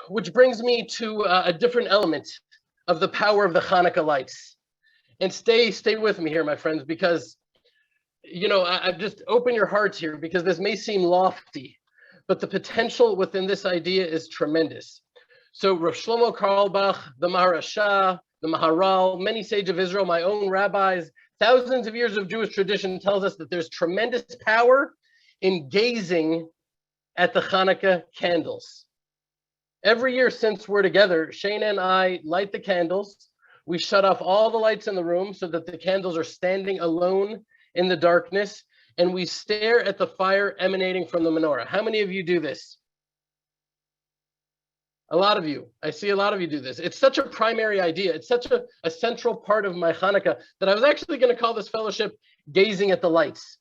which brings me to a different element of the power of the Hanukkah lights. And stay with me here, my friends, because, I just open your hearts here, because this may seem lofty, but the potential within this idea is tremendous. So Rav Shlomo Carlebach, the Maharashah, the Maharal, many sages of Israel, my own rabbis, thousands of years of Jewish tradition tells us that there's tremendous power in gazing at the Hanukkah candles. Every year since we're together, Shana and I light the candles. We shut off all the lights in the room so that the candles are standing alone in the darkness, and we stare at the fire emanating from the menorah. How many of you do this? A lot of you. I see a lot of you do this. It's such a primary idea. It's such a central part of my Hanukkah that I was actually going to call this fellowship Gazing at the Lights,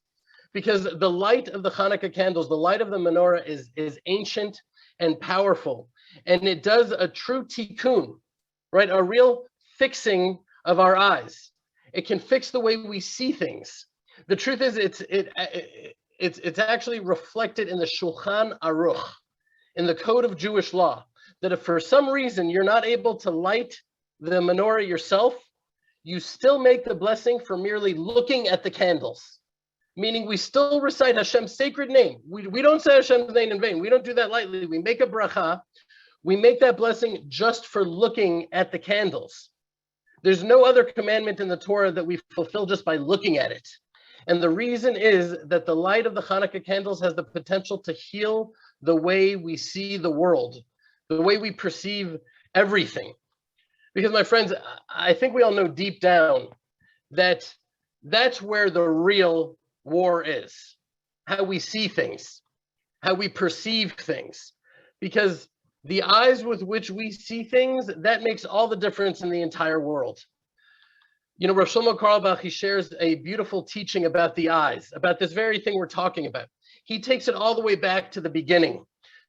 because the light of the Hanukkah candles, the light of the menorah is ancient and powerful. And it does a true tikkun, right? A real fixing of our eyes. It can fix the way we see things. The truth is, it's actually reflected in the Shulchan Aruch, in the code of Jewish law, that if for some reason you're not able to light the menorah yourself, you still make the blessing for merely looking at the candles. Meaning we still recite Hashem's sacred name. We don't say Hashem's name in vain. We don't do that lightly. We make a bracha. We make that blessing just for looking at the candles. There's no other commandment in the Torah that we fulfill just by looking at it. And the reason is that the light of the Hanukkah candles has the potential to heal the way we see the world, the way we perceive everything. Because, my friends, I think we all know deep down that that's where the real war is. How we see things, how we perceive things. Because the eyes with which we see things, that makes all the difference in the entire world. Rav Shlomo Carlebach, he shares a beautiful teaching about the eyes, about this very thing we're talking about. He takes it all the way back to the beginning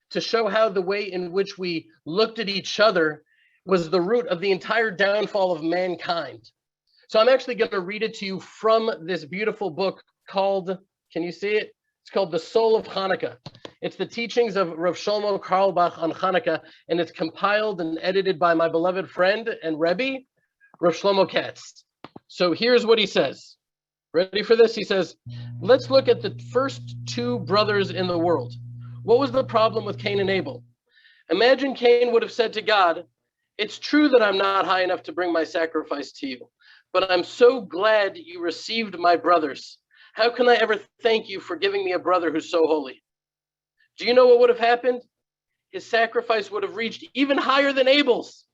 to show how the way in which we looked at each other was the root of the entire downfall of mankind. So I'm actually going to read it to you from this beautiful book called, can you see it? It's called The Soul of Hanukkah. It's the teachings of Rav Shlomo Carlebach on Hanukkah, and it's compiled and edited by my beloved friend and Rebbe, Rav Shlomo Katz. So here's what he says. Ready for this? He says, let's look at the first two brothers in the world. What was the problem with Cain and Abel? Imagine Cain would have said to God, it's true that I'm not high enough to bring my sacrifice to you, but I'm so glad you received my brothers. How can I ever thank you for giving me a brother who's so holy? Do you know what would have happened? His sacrifice would have reached even higher than Abel's.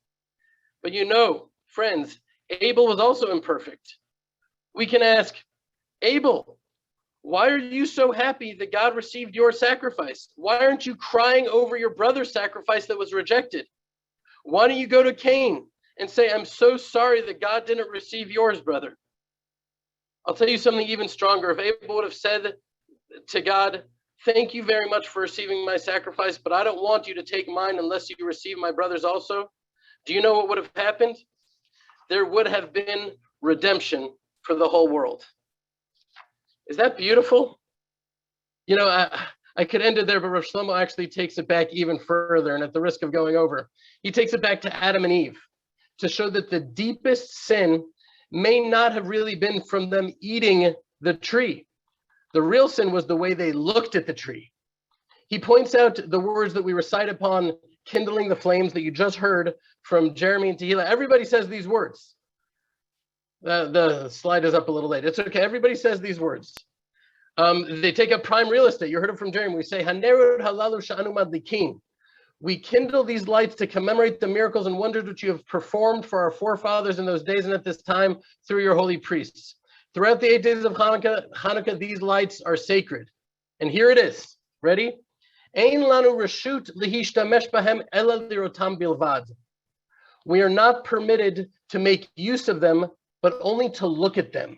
But friends, Abel was also imperfect. We can ask, Abel, why are you so happy that God received your sacrifice? Why aren't you crying over your brother's sacrifice that was rejected? Why don't you go to Cain and say, I'm so sorry that God didn't receive yours, brother? I'll tell you something even stronger. If Abel would have said to God, thank you very much for receiving my sacrifice, but I don't want you to take mine unless you receive my brother's also. Do you know what would have happened? There would have been redemption for the whole world. Is that beautiful? I could end it there, but Rav Shlomo actually takes it back even further, and at the risk of going over, he takes it back to Adam and Eve to show that the deepest sin may not have really been from them eating the tree. The real sin was the way they looked at the tree. He points out the words that we recite upon kindling the flames that you just heard from Jeremy and Tehila. Everybody says these words. The slide is up a little late. It's okay. Everybody says these words. They take up prime real estate. You heard it from Jeremy. We say, Hanerud halalu sha'anu madlikin. We kindle these lights to commemorate the miracles and wonders which you have performed for our forefathers in those days and at this time through your holy priests. Throughout the 8 days of Hanukkah, these lights are sacred. And here it is. Ready? Ein lanu reshut lihishtamesh bahem ela lirotam bilvad. We are not permitted to make use of them, but only to look at them,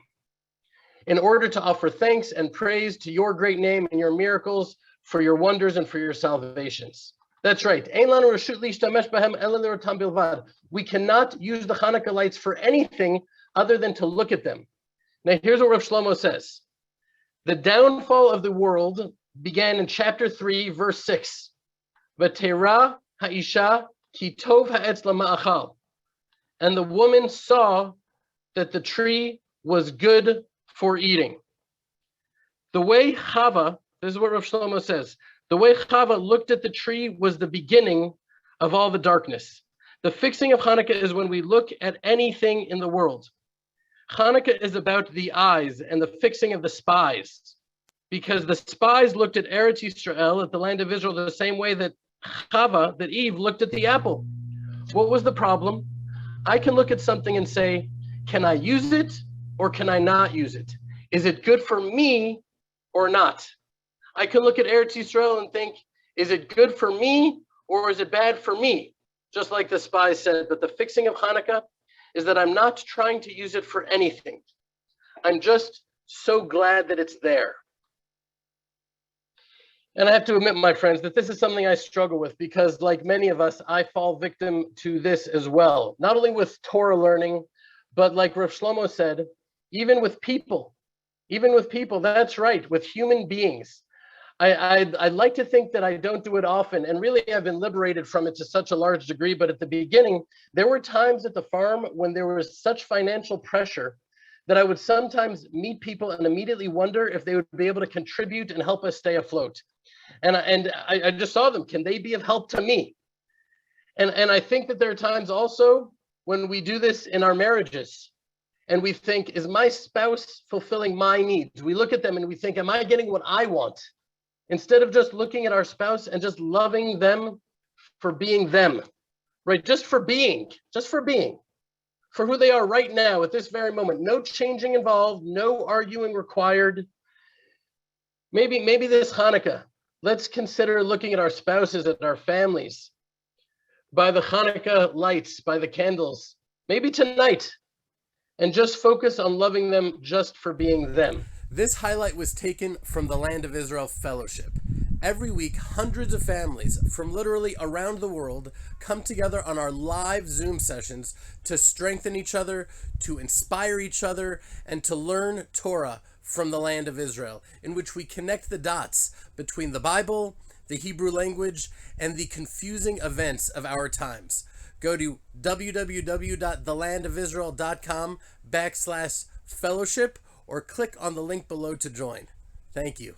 in order to offer thanks and praise to your great name and your miracles, for your wonders and for your salvations. That's right. We cannot use the Hanukkah lights for anything other than to look at them. Now, here's what Rav Shlomo says. The downfall of the world began in chapter 3, verse 6. V'terah ha'isha Ki tov ha'etz lama'achal. And the woman saw that the tree was good for eating. The way Chava, this is what Rav Shlomo says, the way Chava looked at the tree was the beginning of all the darkness. The fixing of Hanukkah is when we look at anything in the world. Hanukkah is about the eyes and the fixing of the spies, because the spies looked at Eretz Yisrael, at the land of Israel, the same way that Chava, that Eve looked at the apple. What was the problem? I can look at something and say, can I use it or can I not use it? Is it good for me or not? I can look at Eretz Yisrael and think, is it good for me or is it bad for me? Just like the spies said, but the fixing of Hanukkah is that I'm not trying to use it for anything. I'm just so glad that it's there. And I have to admit, my friends, that this is something I struggle with because, like many of us, I fall victim to this as well. Not only with Torah learning, but like Rav Shlomo said, even with people, that's right, with human beings. I'd like to think that I don't do it often, and really I've been liberated from it to such a large degree, but at the beginning, there were times at the farm when there was such financial pressure that I would sometimes meet people and immediately wonder if they would be able to contribute and help us stay afloat. And I just saw them, can they be of help to me? And I think that there are times also when we do this in our marriages, and we think, is my spouse fulfilling my needs? We look at them and we think, am I getting what I want? Instead of just looking at our spouse and just loving them for being them, right? Just for being, for who they are right now at this very moment. No changing involved, no arguing required. Maybe this Hanukkah, let's consider looking at our spouses, at our families, by the Hanukkah lights, by the candles, maybe tonight, and just focus on loving them just for being them. This highlight was taken from the Land of Israel Fellowship. Every week, hundreds of families from literally around the world come together on our live Zoom sessions to strengthen each other, to inspire each other, and to learn Torah from the Land of Israel, in which we connect the dots between the Bible, the Hebrew language, and the confusing events of our times. Go to www.thelandofisrael.com/fellowship or click on the link below to join. Thank you.